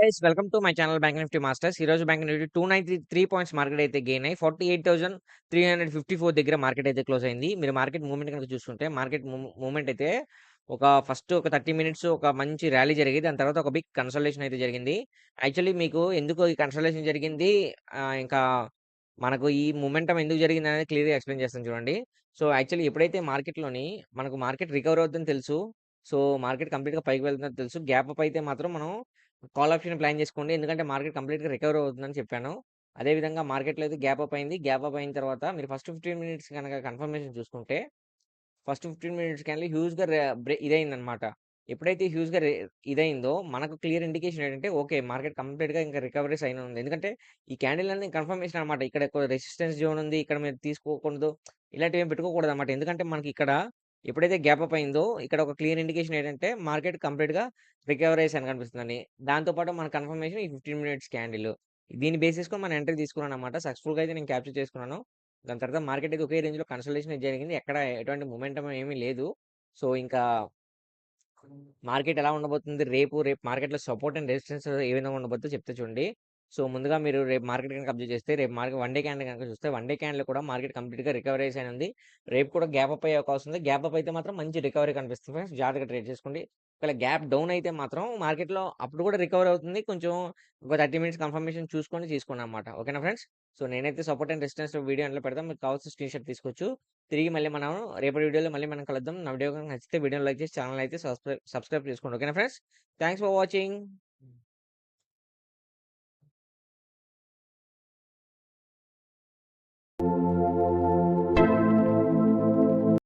Guys welcome to my channel bank Nifty masters. ఈ రోజు bank Nifty 293 points market అయితే gain అయ్యి 48,354 దగ్గర మార్కెట్ అయితే క్లోజ్ అయింది. మీరు మార్కెట్ మూవ్‌మెంట్ కనుక చూసుకుంటే మార్కెట్ మూవ్‌మెంట్ అయితే ఫస్ట్ ఒక 30 మినిట్స్ ఒక మంచి ర్యాలీ జరిగింది. దాని తర్వాత ఒక బిగ్ కన్సల్టేషన్ అయితే జరిగింది. యాక్చువల్లీ మీకు ఎందుకు ఈ కన్సల్టేషన్ జరిగింది, ఇంకా మనకు ఈ మొమెంటం ఎందుకు జరిగిందనేది క్లియర్‌గా ఎక్స్‌ప్లెయిన్ చేస్తాను చూడండి. సో, యాక్చువల్లీ ఎప్పుడైతే మార్కెట్‌లోని మనకు మార్కెట్ రికవర్ అవుద్దని తెలుసు. సో, మార్కెట్ కంప్లీట్‌గా పైకి వెళ్తుందని తెలుసు. గ్యాప్ అప్ అయితే మాత్రం మనం కాల్ ఆప్షన్ ప్లాన్ చేసుకోండి. ఎందుకంటే మార్కెట్ కంప్లీట్‌గా రికవర్ అవుతుందని చెప్పాను. అదే విధంగా మార్కెట్‌లో అయితే గ్యాప్ అప్ అయింది. గ్యాప్ అప్ అయిన తర్వాత మీరు ఫస్ట్ 15 మినిట్స్ గనక కన్ఫర్మేషన్ చూసుకుంటే, ఫస్ట్ 15 మినిట్స్ క్యాండిల్ హ్యూజ్‌గా ఇదయిందనమాట. ఎప్పుడైతే హ్యూజ్‌గా ఇదయిందో మనకు క్లియర్ ఇండికేషన్ ఏంటంటే, ఓకే. మార్కెట్ కంప్లీట్‌గా ఇంకా రికవరీ సైన్ ఉంది. ఎందుకంటే ఈ క్యాండిల్ అనేది కన్ఫర్మేషన్ అనమాట. ఇక్కడ రెసిస్టెన్స్ జోన్ ఉంది. ఇక్కడ మీరు తీసుకోకూడదు. ఇలాంటివి ఏమి పెట్టుకోకూడదనమాట. ఎందుకంటే మనకి ఇక్కడ ఎప్పుడైతే గ్యాప్ అప్ అయిందో ఇక్కడ ఒక క్లియర్ ఇండికేషన్ ఏంటంటే మార్కెట్ కంప్లీట్‌గా రికవర్ అయ్యేసి కనిపిస్తుందని. దాంతో పాటు మన కన్ఫర్మేషన్ ఈ 15 మినిట్స్ క్యాండిల్. దీన్ని బేస్ చేసుకొని మనం ఎంట్రీ తీసుకున్నాననమాట. సక్సెస్‌ఫుల్‌గా అయితే నేను క్యాప్చర్ చేసుకున్నాను. దాని తర్వాత మార్కెట్ అయితే ఒకే రేంజ్‌లో కన్సల్టేషన్ అయితే జరిగింది. ఎక్కడ ఎటువంటి మొమెంటం ఏమీ లేదు. సో, ఇంకా మార్కెట్ ఎలా ఉండబోతుంది? రేపు మార్కెట్‌లో సపోర్ట్ అండ్ రెసిస్టెన్స్ ఏ విధంగా ఉండబోద్దో చెప్తా చూడండి. సో, ముందుగా మీరు రేపు మార్కెట్ గనక అబ్జర్వ్ చేస్తే రేపు మార్కెట్ వన్ డే క్యాండిల్ గనక చూస్తే వన్ డే క్యాండిల్ కూడా మార్కెట్ కంప్లీట్‌గా రికవరైజ్ ఉంది. రేపు కూడా గ్యాప్ అప్ అయ్యే అవకాశం ఉంది. గ్యాప్ అప్ అయితే మాత్రం మంచి రికవరీ కనిపిస్తుంది ఫ్రెండ్స్. జాగ్రత్తగా ట్రేడ్ చేసుకోండి. ఒకవేళ గ్యాప్ డౌన్ అయితే మాత్రం మార్కెట్‌లో అప్పుడు కూడా రికవర్ అవుతుంది. కొంచెం ఒక 30 మినిట్స్ కన్ఫర్మేషన్ చూసుకొని తీసుకోండనమాట. ఓకేనా ఫ్రెండ్స్? సో, నేనైతే సపోర్ట్ అండ్ రెసిస్టెన్స్ వీడియో అందులో పెడతాను. మీకు కావాల్సిన స్క్రీన్‌షాట్ తీసుకోవచ్చు. తిరిగి మళ్ళీ మనం రేపటి వీడియోలో మళ్ళీ మనం కలుద్దాం. నా వీడియో గనుక నచ్చితే వీడియోని లైక్ చేసి ఛానెల్ అయితే సబ్స్క్రైబ్ చేసుకోండి. ఓకేనా ఫ్రెండ్స్? Thanks for watching.